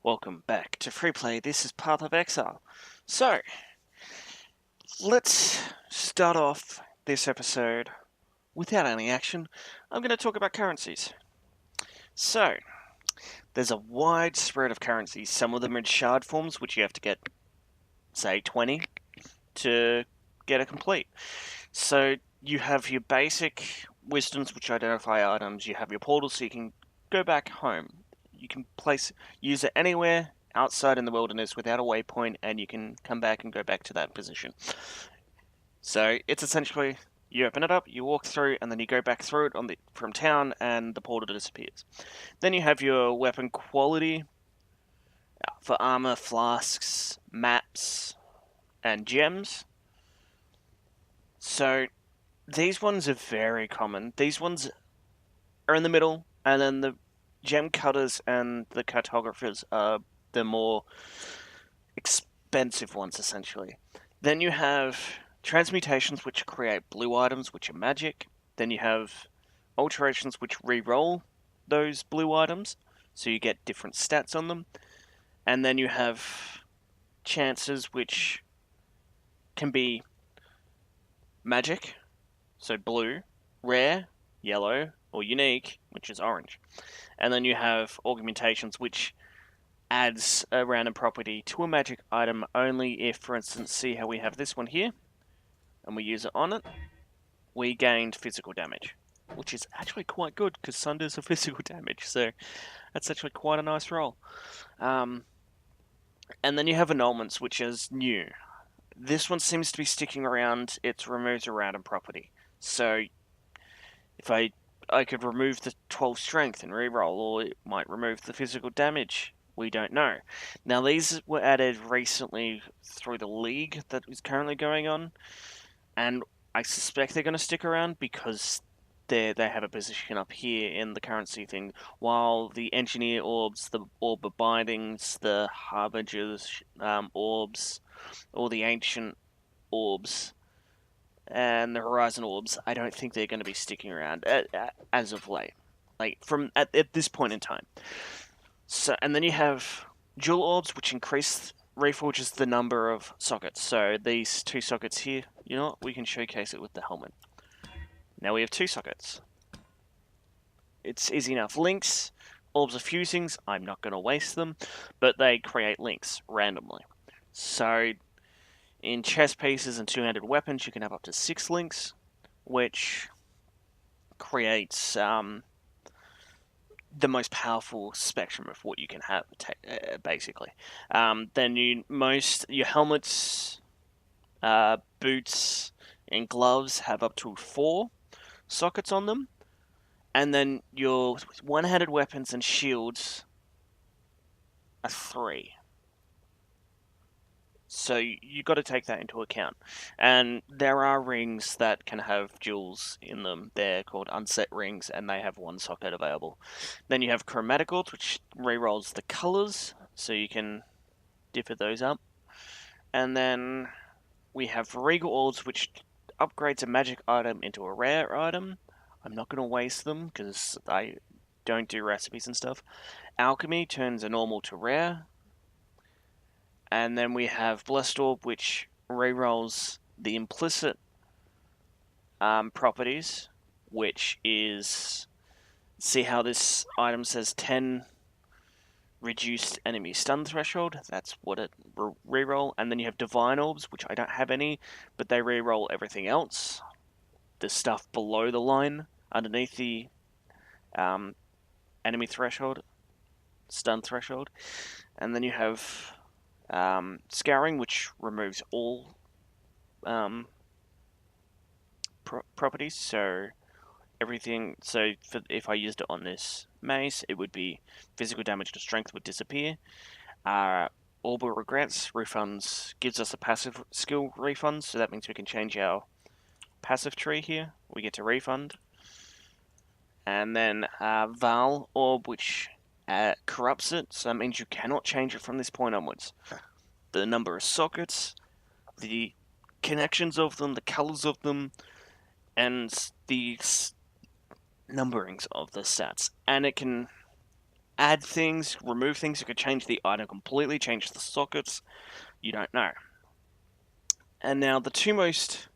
Welcome back to Free Play. This is Path of Exile. So, let's start off this episode without any action. I'm going to talk about currencies. So, there's a wide spread of currencies. Some of them are in shard forms, which you have to get, say, 20 to get a complete. So, you have your basic wisdoms, which identify items. You have your portals, so you can go back home. You can use it anywhere outside in the wilderness without a waypoint, and you can come back and go back to that position. So it's essentially you open it up, you walk through, and then you go back through it from town, and the portal disappears. Then you have your weapon quality for armor, flasks, maps, and gems. So these ones are very common. These ones are in the middle, and then the gem cutters and the cartographers are the more expensive ones, essentially. Then you have transmutations, which create blue items, which are magic. Then you have alterations, which re-roll those blue items, so you get different stats on them. And then you have chances, which can be magic, so blue, rare, yellow, or unique, which is orange. And then you have augmentations, which adds a random property to a magic item only if, for instance, see how we have this one here, and we use it on it, we gained physical damage, which is actually quite good because Sunder's a physical damage, so that's actually quite a nice roll. And then you have annulments, which is new. This one seems to be sticking around. It removes a random property. So if I could remove the 12 strength and reroll, or it might remove the physical damage. We don't know. Now, these were added recently through the league that is currently going on, and I suspect they're going to stick around because they have a position up here in the currency thing, while the engineer orbs, the orb of bindings, the harbingers orbs, or the ancient orbs, and the horizon orbs, I don't think they're going to be sticking around as of late, like from at this point in time. So, and then you have jewel orbs, which reforges the number of sockets. So these two sockets here, you know what? We can showcase it with the helmet. Now we have two sockets. It's easy enough. Links, orbs of fusings, I'm not going to waste them, but they create links randomly. So in chest pieces and two-handed weapons, you can have up to 6 links, which creates the most powerful spectrum of what you can have, basically. Then your helmets, boots, and gloves have up to 4 sockets on them, and then your one-handed weapons and shields are 3. So you got to take that into account. And there are rings that can have jewels in them. They're called unset rings, and they have 1 socket available. Then you have chromatic orbs, which rerolls the colors, so you can differ those up. And then we have regal orbs, which upgrades a magic item into a rare item. I'm not going to waste them because I don't do recipes and stuff. Alchemy turns a normal to rare. And then we have Blessed Orb, which rerolls the implicit properties, which is... See how this item says 10 reduced enemy stun threshold? That's what it reroll. And then you have Divine Orbs, which I don't have any, but they reroll everything else. The stuff below the line, underneath the enemy threshold, stun threshold. And then you have... Scouring, which removes all properties, so everything. So if I used it on this mace, it would be physical damage to strength would disappear. Orbital Regrets refunds gives us a passive skill refund, so that means we can change our passive tree here. We get to refund, and then Val Orb, which corrupts it, so that means you cannot change it from this point onwards. The number of sockets, the connections of them, the colors of them, and the numberings of the stats. And it can add things, remove things. You could change the item completely, change the sockets. You don't know. And now the two most...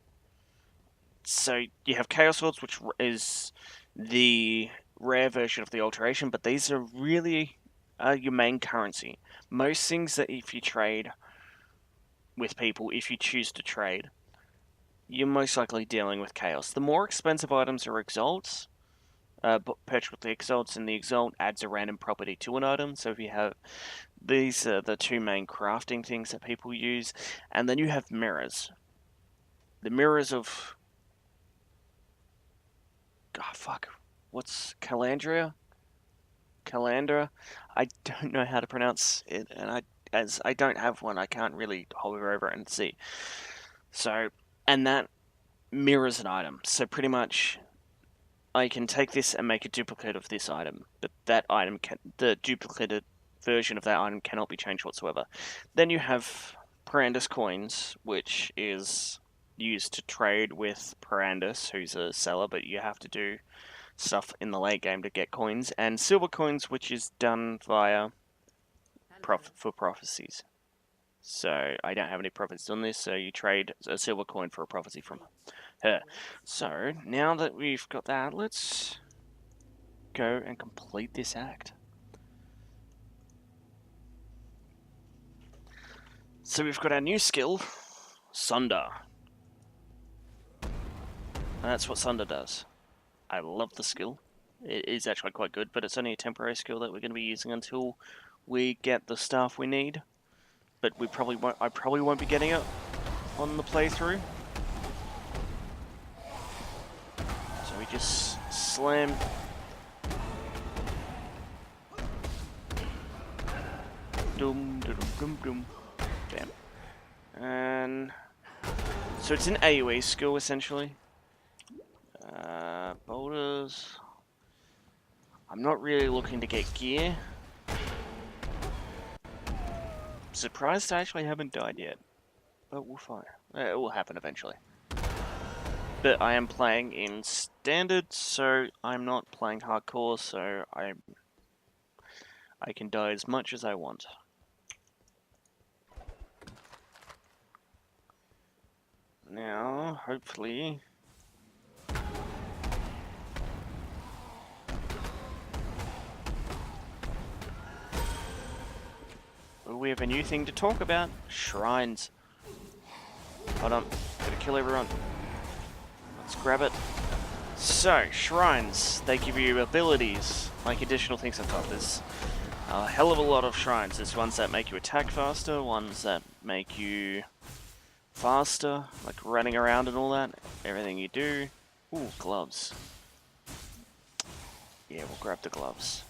So you have Chaos Swords, which is the rare version of the alteration, but these are really your main currency. Most things that if you trade with people, if you choose to trade, you're most likely dealing with Chaos. The more expensive items are Exalts, purchased with the Exalts, and the Exalt adds a random property to an item. So if you have... These are the two main crafting things that people use. And then you have mirrors. The mirrors of... Oh, fuck. What's Calandria? Calandra? I don't know how to pronounce it, and as I don't have one, I can't really hover over it and see. So, and that mirrors an item. So pretty much, I can take this and make a duplicate of this item, but that item the duplicated version of that item cannot be changed whatsoever. Then you have Parandus coins, which is used to trade with Parandus, who's a seller, but you have to do stuff in the late game to get coins, and silver coins, which is done via for prophecies. So I don't have any prophecies on this, so you trade a silver coin for a prophecy from her. So now that we've got that, let's go and complete this act. So we've got our new skill, Sunder. That's what Sunder does. I love the skill. It is actually quite good, but it's only a temporary skill that we're going to be using until we get the stuff we need. But we probably won't. I probably won't be getting it on the playthrough. So we just slam. Dum dum dum dum. Damn. And so it's an AoE skill essentially. Boulders. I'm not really looking to get gear. Surprised I actually haven't died yet, but we'll find. It will happen eventually. But I am playing in standard, so I'm not playing hardcore, so I can die as much as I want. Now, hopefully... we have a new thing to talk about. Shrines. Hold on. Gotta kill everyone. Let's grab it. So, shrines. They give you abilities, like additional things on top. There's a hell of a lot of shrines. There's ones that make you attack faster, ones that make you faster, like running around and all that. Everything you do. Ooh, gloves. Yeah, we'll grab the gloves.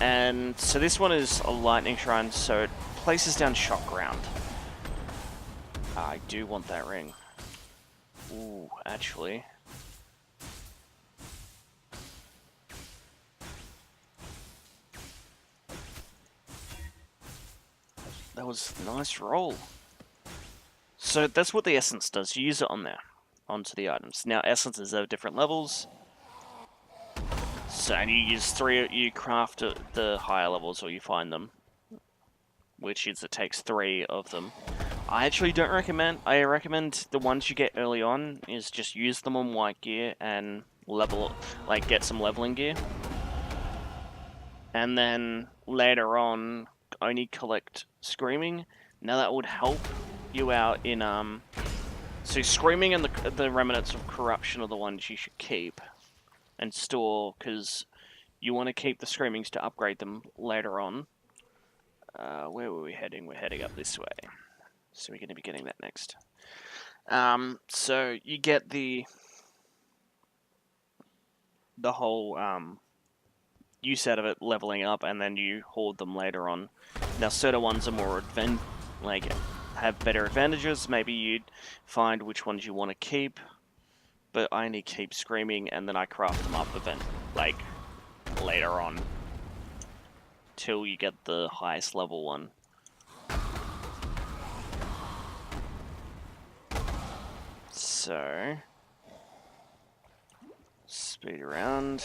And so this one is a lightning shrine, so it places down shock ground. I do want that ring. Ooh, actually. That was a nice roll. So that's what the essence does. You use it on there, onto the items. Now essences are different levels. So, and you use you craft at the higher levels or you find them. Which is, it takes 3 of them. I actually don't recommend, I recommend the ones you get early on is just use them on white gear and level, like get some leveling gear. And then later on, only collect Screaming. Now that would help you out in, so Screaming and the Remnants of Corruption are the ones you should keep and store, because you want to keep the Screamings to upgrade them later on. Where were we heading? We're heading up this way. So we're going to be getting that next. So you get the whole use out of it leveling up, and then you hoard them later on. Now certain ones are more like have better advantages. Maybe you'd find which ones you want to keep, but I only keep Screaming, and then I craft them up like later on, till you get the highest level one. So speed around.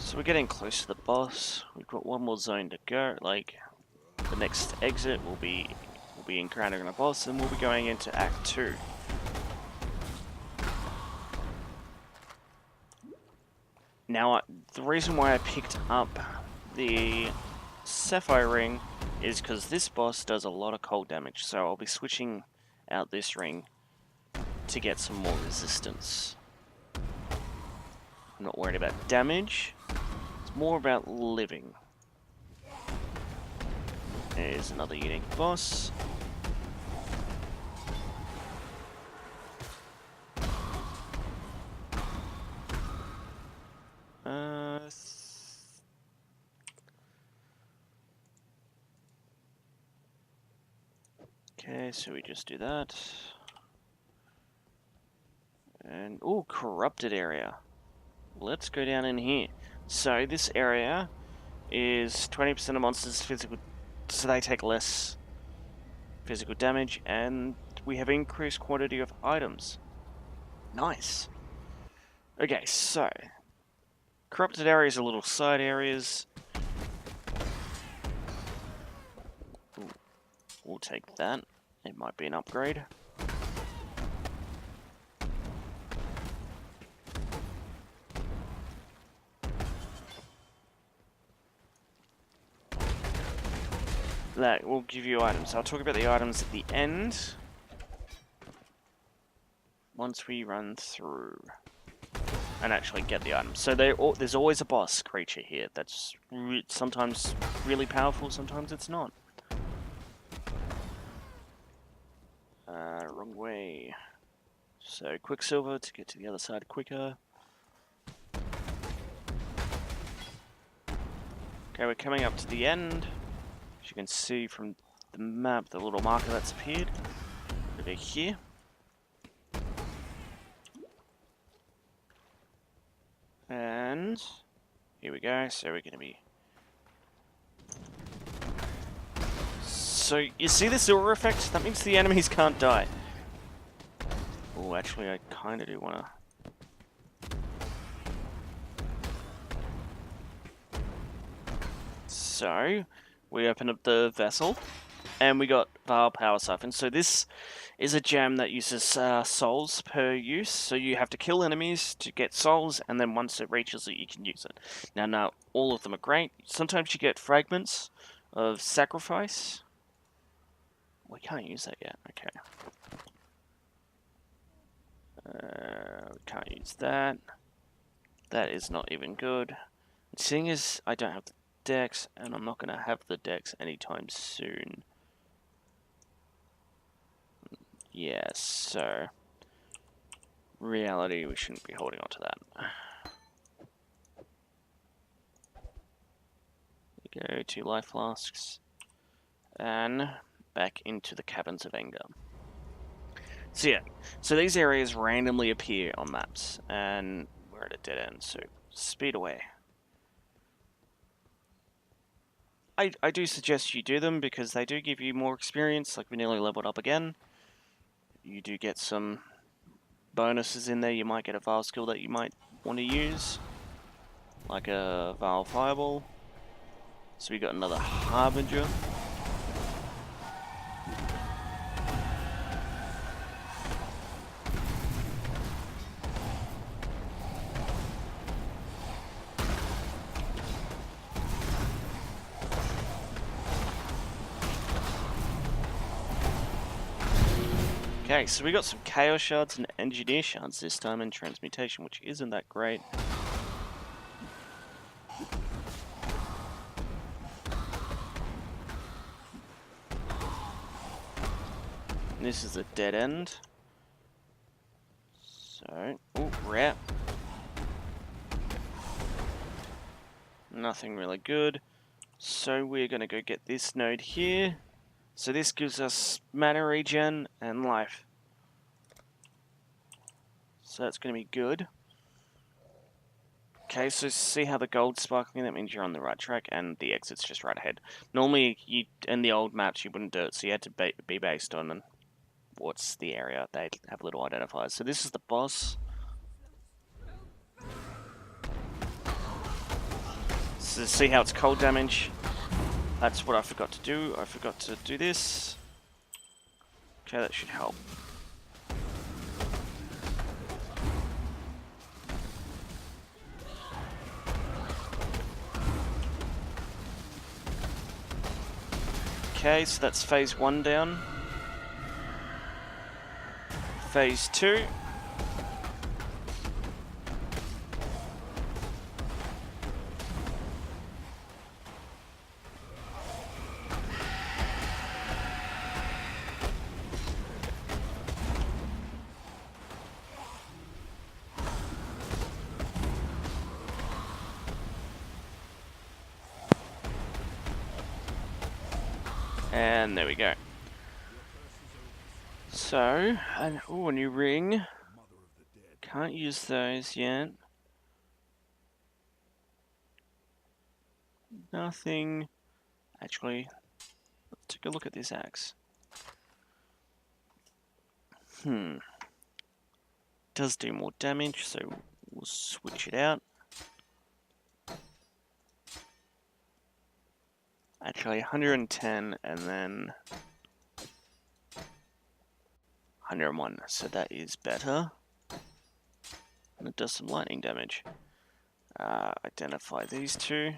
So we're getting close to the boss. We've got one more zone to go. Like, the next exit will be encountering a boss, and we'll be going into Act 2. Now, the reason why I picked up the Sapphire Ring is because this boss does a lot of cold damage, so I'll be switching out this ring to get some more resistance. I'm not worried about damage, it's more about living. There's another unique boss. Okay, so we just do that. And, oh, corrupted area. Let's go down in here. So this area is 20% of monsters physical, so they take less physical damage, and we have increased quantity of items. Nice. Okay, so corrupted areas are little side areas. Ooh, we'll take that. It might be an upgrade. That will give you items. I'll talk about the items at the end. Once we run through and actually get the items. So there's always a boss creature here that's sometimes really powerful, sometimes it's not. Wrong way. So Quicksilver to get to the other side quicker. Okay, we're coming up to the end. As you can see from the map, the little marker that's appeared over here. And here we go. So we're going to be... So you see this aura effect? That means the enemies can't die. Oh, actually, I kind of do want to... So, we open up the vessel, and we got Vial Power Siphon. So this is a gem that uses souls per use, so you have to kill enemies to get souls, and then once it reaches it, you can use it. Now, all of them are great. Sometimes you get fragments of sacrifice. We can't use that yet, okay. We can't use that. That is not even good. Seeing as I don't have the dex, and I'm not going to have the dex anytime soon. Yeah, so... reality, we shouldn't be holding on to that. We go 2 life flasks. And back into the Caverns of Anger. So yeah, so these areas randomly appear on maps, and we're at a dead end, so speed away. I do suggest you do them because they do give you more experience, like we nearly leveled up again. You do get some bonuses in there, you might get a Vial skill that you might want to use, like a Vial Fireball. So we got another Harbinger. Okay, so we got some Chaos Shards and Engineer Shards this time in Transmutation, which isn't that great. And this is a dead end. So, oh, rare. Nothing really good. So we're going to go get this node here. So this gives us mana regen and life. So that's going to be good. Okay, so see how the gold's sparkling? That means you're on the right track, and the exit's just right ahead. Normally, in the old maps, you wouldn't do it, so you had to be based on what's the area. They have little identifiers. So this is the boss. So to see how it's cold damage, that's what I forgot to do. I forgot to do this. Okay, that should help. Okay, so that's phase 1 down. Phase 2. And there we go. So, and oh, a new ring. Can't use those yet. Nothing. Actually, let's take a look at this axe. Does do more damage, so we'll switch it out. Actually, 110 and then 101, so that is better. And it does some lightning damage. Identify these two.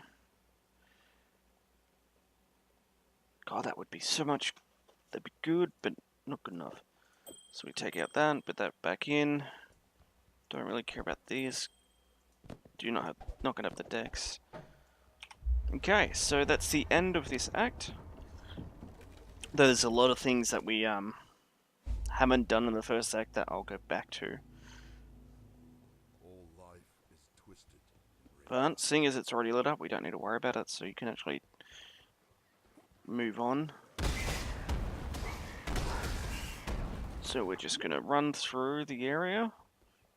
God, that would be so much. That'd be good, but not good enough. So we take out that, put that back in. Don't really care about these. Not gonna have the dex. Okay, so that's the end of this act. There's a lot of things that we haven't done in the first act that I'll go back to. All life is twisted. But seeing as it's already lit up, we don't need to worry about it, so you can actually move on. So we're just going to run through the area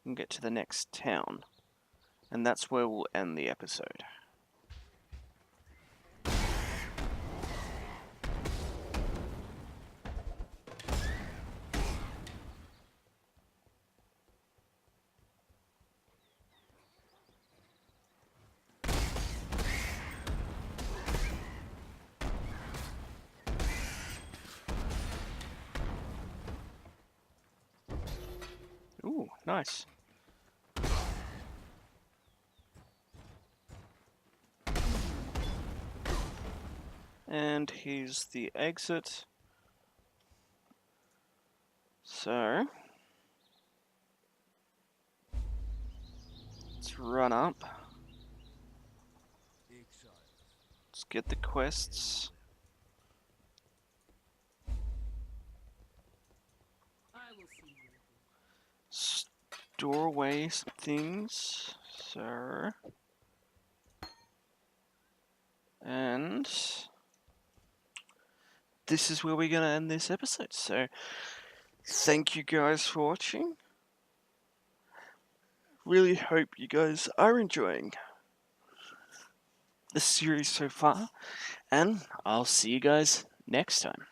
and get to the next town. And that's where we'll end the episode. Ooh, nice. And here's the exit. So, let's run up. Let's get the quests. Store away some things. So, and this is where we're going to end this episode. So, thank you guys for watching. Really hope you guys are enjoying the series so far, and I'll see you guys next time.